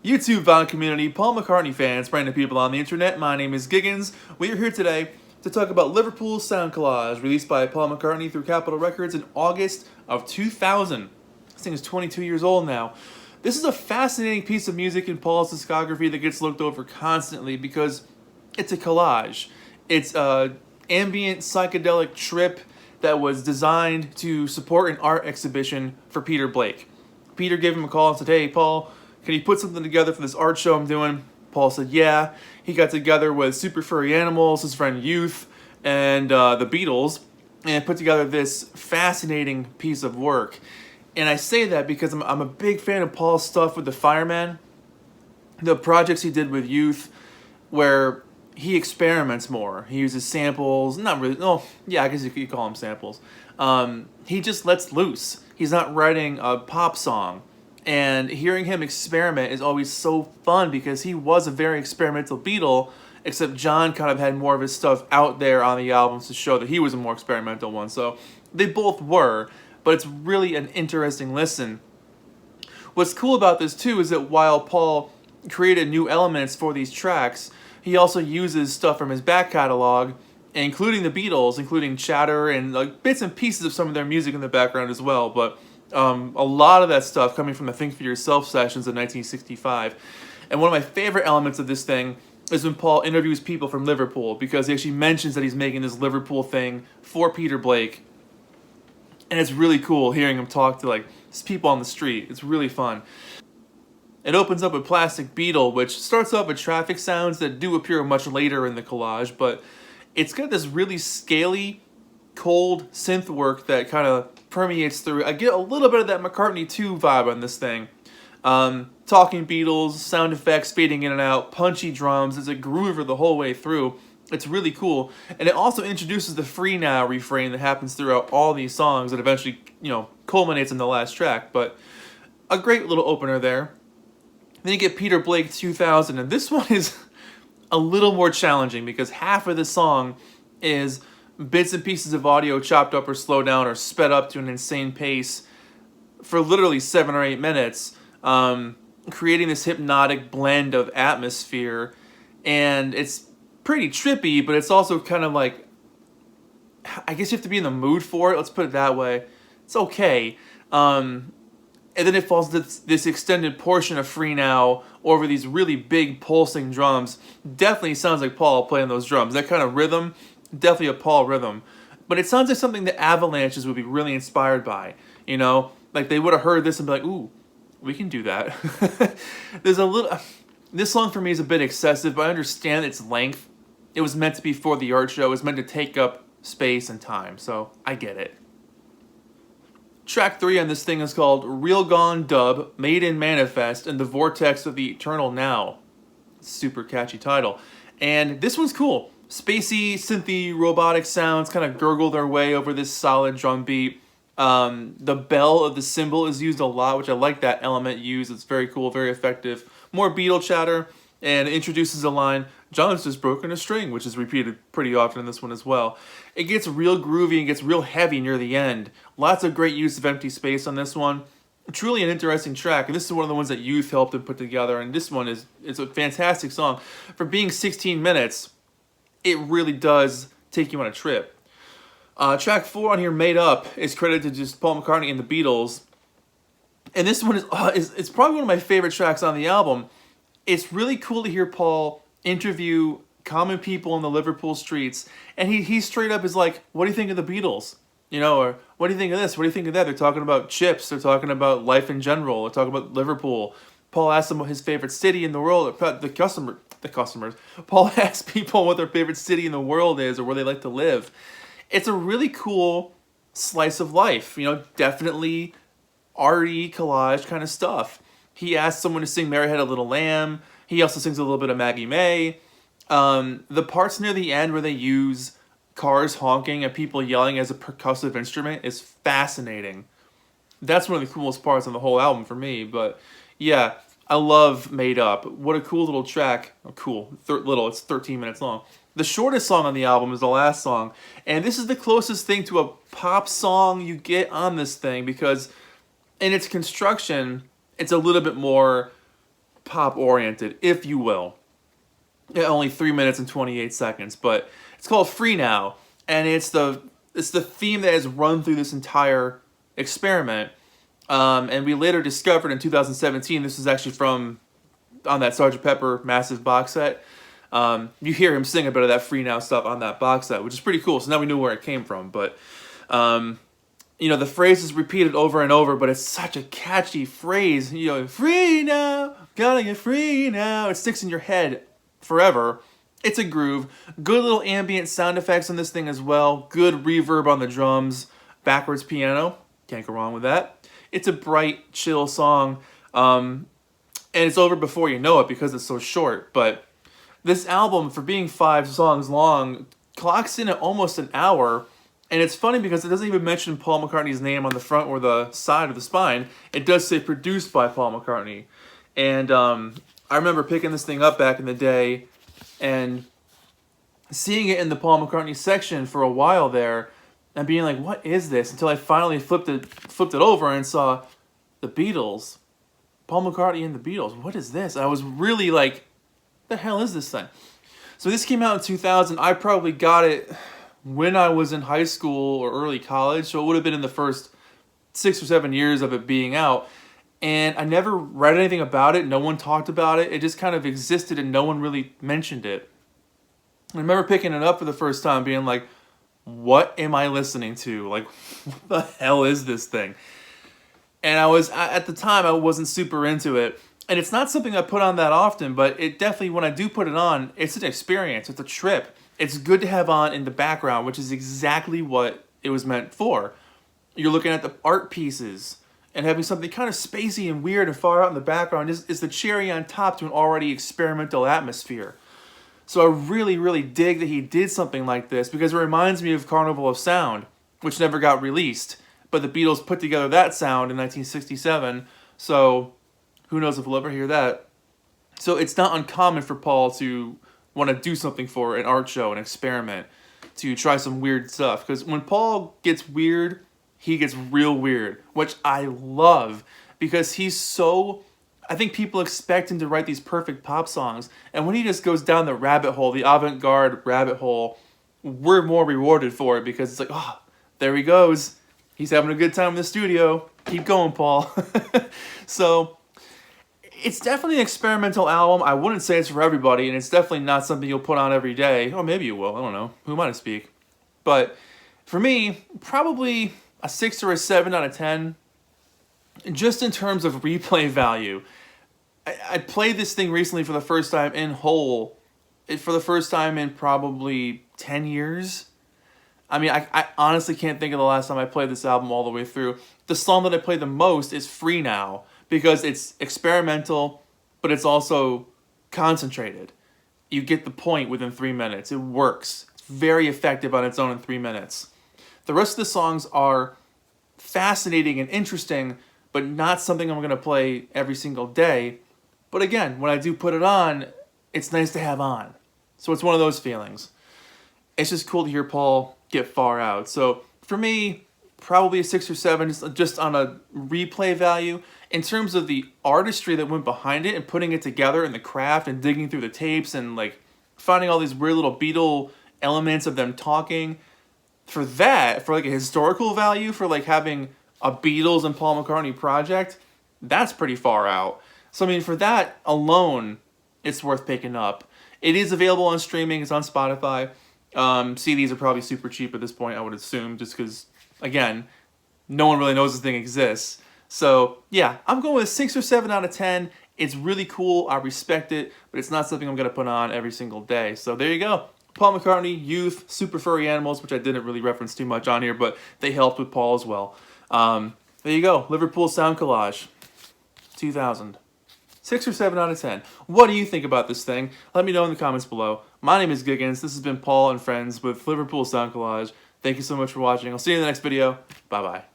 YouTube vinyl community, Paul McCartney fans, random people on the internet, my name is Giggens. We are here today to talk about Liverpool's Sound Collage, released by Paul McCartney through Capitol Records in August of 2000. This thing is 22 years old now. This is a fascinating piece of music in Paul's discography that gets looked over constantly because it's a collage. It's an ambient psychedelic trip that was designed to support an art exhibition for Peter Blake. Peter gave him a call and said, "Hey, Paul, can you put something together for this art show I'm doing?" Paul said, "Yeah." He got together with Super Furry Animals, his friend Youth, and the Beatles, and put together this fascinating piece of work. And I say that because I'm a big fan of Paul's stuff with the Fireman, the projects he did with Youth, where he experiments more. He uses samples, not really, no, yeah, I guess you could call them samples. He just lets loose. He's not writing a pop song. And hearing him experiment is always so fun because he was a very experimental Beatle, except John kind of had more of his stuff out there on the albums to show that he was a more experimental one. So they both were, but it's really an interesting listen. What's cool about this too is that while Paul created new elements for these tracks, he also uses stuff from his back catalog, including the Beatles, including chatter and like bits and pieces of some of their music in the background as well. But a lot of that stuff coming from the Think for Yourself sessions in 1965. And one of my favorite elements of this thing is when Paul interviews people from Liverpool, because he actually mentions that he's making this Liverpool thing for Peter Blake. And it's really cool hearing him talk to like just people on the street. It's really fun. It opens up with Plastic Beetle, which starts off with traffic sounds that do appear much later in the collage, but it's got this really scaly, cold synth work that kind of permeates through. I get a little bit of that McCartney 2 vibe on this thing. Talking Beatles, sound effects fading in and out, punchy drums. It's a groover the whole way through. It's really cool. And it also introduces the Free Now refrain that happens throughout all these songs that eventually, culminates in the last track. But a great little opener there. Then you get Peter Blake 2000, and this one is a little more challenging because half of the song is bits and pieces of audio chopped up or slowed down or sped up to an insane pace for literally 7 or 8 minutes, creating this hypnotic blend of atmosphere. And it's pretty trippy, but it's also kind of like, I guess you have to be in the mood for it. Let's put it that way. It's okay. And then it falls to this extended portion of Free Now over these really big pulsing drums. Definitely sounds like Paul playing those drums. That kind of rhythm, definitely a Paul rhythm. But it sounds like something that Avalanches would be really inspired by. Like they would have heard this and be like, "Ooh, we can do that." This song for me is a bit excessive, but I understand its length. It was meant to be for the art show. It was meant to take up space and time, so I get it. Track 3 on this thing is called Real Gone Dub, Made in Manifest, and the Vortex of the Eternal Now. Super catchy title. And this one's cool. Spacey, synthy, robotic sounds kind of gurgle their way over this solid drum beat. The bell of the cymbal is used a lot, which I like that element used. It's very cool, very effective. More Beetle chatter, and introduces a line, "John's just broken a string," which is repeated pretty often in this one as well. It gets real groovy and gets real heavy near the end. Lots of great use of empty space on this one. Truly an interesting track, and this is one of the ones that Youth helped him put together, and this one it's a fantastic song. For being 16 minutes, it really does take you on a trip. Track 4 on here, Made Up, is credited to just Paul McCartney and the Beatles. And this one is probably one of my favorite tracks on the album. It's really cool to hear Paul interview common people in the Liverpool streets, and he straight up is like, "What do you think of the Beatles? Or what do you think of this? What do you think of that?" They're talking about chips. They're talking about life in general. They're talking about Liverpool. Paul asks them what his favorite city in the world. The customers. Paul asks people what their favorite city in the world is or where they like to live. It's a really cool slice of life. Definitely arty collage kind of stuff. He asks someone to sing "Mary Had a Little Lamb." He also sings a little bit of Maggie May. The parts near the end where they use cars honking and people yelling as a percussive instrument is fascinating. That's one of the coolest parts on the whole album for me. But yeah, I love Made Up. What a cool little track. Oh, cool. It's 13 minutes long. The shortest song on the album is the last song. And this is the closest thing to a pop song you get on this thing because in its construction, it's a little bit more pop-oriented, if you will. Yeah, only 3 minutes and 28 seconds, but it's called Free Now, and it's the theme that has run through this entire experiment. And we later discovered in 2017, this is actually from on that Sgt. Pepper massive box set. You hear him sing a bit of that Free Now stuff on that box set, which is pretty cool. So now we knew where it came from. But, you know, the phrase is repeated over and over, but it's such a catchy phrase. You know, free now, gotta get free now. It sticks in your head forever. It's a groove. Good little ambient sound effects on this thing as well. Good reverb on the drums. Backwards piano. Can't go wrong with that. It's a bright, chill song. And it's over before you know it because it's so short. But this album, for being 5 songs long, clocks in at almost an hour. And it's funny because it doesn't even mention Paul McCartney's name on the front or the side of the spine. It does say produced by Paul McCartney. And I remember picking this thing up back in the day and seeing it in the Paul McCartney section for a while there and being like, what is this? Until I finally flipped it over and saw the Beatles. Paul McCartney and the Beatles. What is this? I was really like, the hell is this thing? So this came out in 2000. I probably got it when I was in high school or early college. So it would have been in the first 6 or 7 years of it being out. And I never read anything about it. No one talked about it. It just kind of existed and no one really mentioned it. I remember picking it up for the first time being like, what am I listening to? Like, what the hell is this thing? And at the time, I wasn't super into it. And it's not something I put on that often, but it definitely, when I do put it on, it's an experience. It's a trip. It's good to have on in the background, which is exactly what it was meant for. You're looking at the art pieces, and having something kind of spacey and weird and far out in the background is the cherry on top to an already experimental atmosphere. So I really, really dig that he did something like this because it reminds me of Carnival of Sound, which never got released. But the Beatles put together that sound in 1967, so who knows if we'll ever hear that. So it's not uncommon for Paul to want to do something for an art show, an experiment, to try some weird stuff. Because when Paul gets weird, he gets real weird, which I love because he's so... I think people expect him to write these perfect pop songs, and when he just goes down the rabbit hole, the avant-garde rabbit hole, we're more rewarded for it because it's like, oh, there he goes. He's having a good time in the studio. Keep going, Paul. So it's definitely an experimental album. I wouldn't say it's for everybody, and it's definitely not something you'll put on every day. Or maybe you will. I don't know. Who am I to speak? But for me, probably a 6 or a 7 out of 10. Just in terms of replay value. I played this thing recently for the first time in whole. For the first time in probably 10 years. I mean, I honestly can't think of the last time I played this album all the way through. The song that I play the most is Free Now, because it's experimental, but it's also concentrated. You get the point within 3 minutes. It works. It's very effective on its own in 3 minutes. The rest of the songs are fascinating and interesting, but not something I'm going to play every single day. But again, when I do put it on, it's nice to have on. So it's one of those feelings. It's just cool to hear Paul get far out. So for me, probably a 6 or 7, just on a replay value. In terms of the artistry that went behind it and putting it together and the craft and digging through the tapes and like finding all these weird little Beetle elements of them talking. For that, for like a historical value, for like having a Beatles and Paul McCartney project, that's pretty far out. So I mean, for that alone, it's worth picking up. It is available on streaming. It's on Spotify. CDs are probably super cheap at this point, I would assume, just because, again, no one really knows this thing exists. So yeah, I'm going with a 6 or 7 out of 10. It's really cool. I respect it, but it's not something I'm going to put on every single day. So there you go. Paul McCartney, Youth, Super Furry Animals, which I didn't really reference too much on here, but they helped with Paul as well. There you go. Liverpool Sound Collage, 2000. 6 or 7 out of 10. What do you think about this thing? Let me know in the comments below. My name is Giggens. This has been Paul and Friends with Liverpool Sound Collage. Thank you so much for watching. I'll see you in the next video. Bye-bye.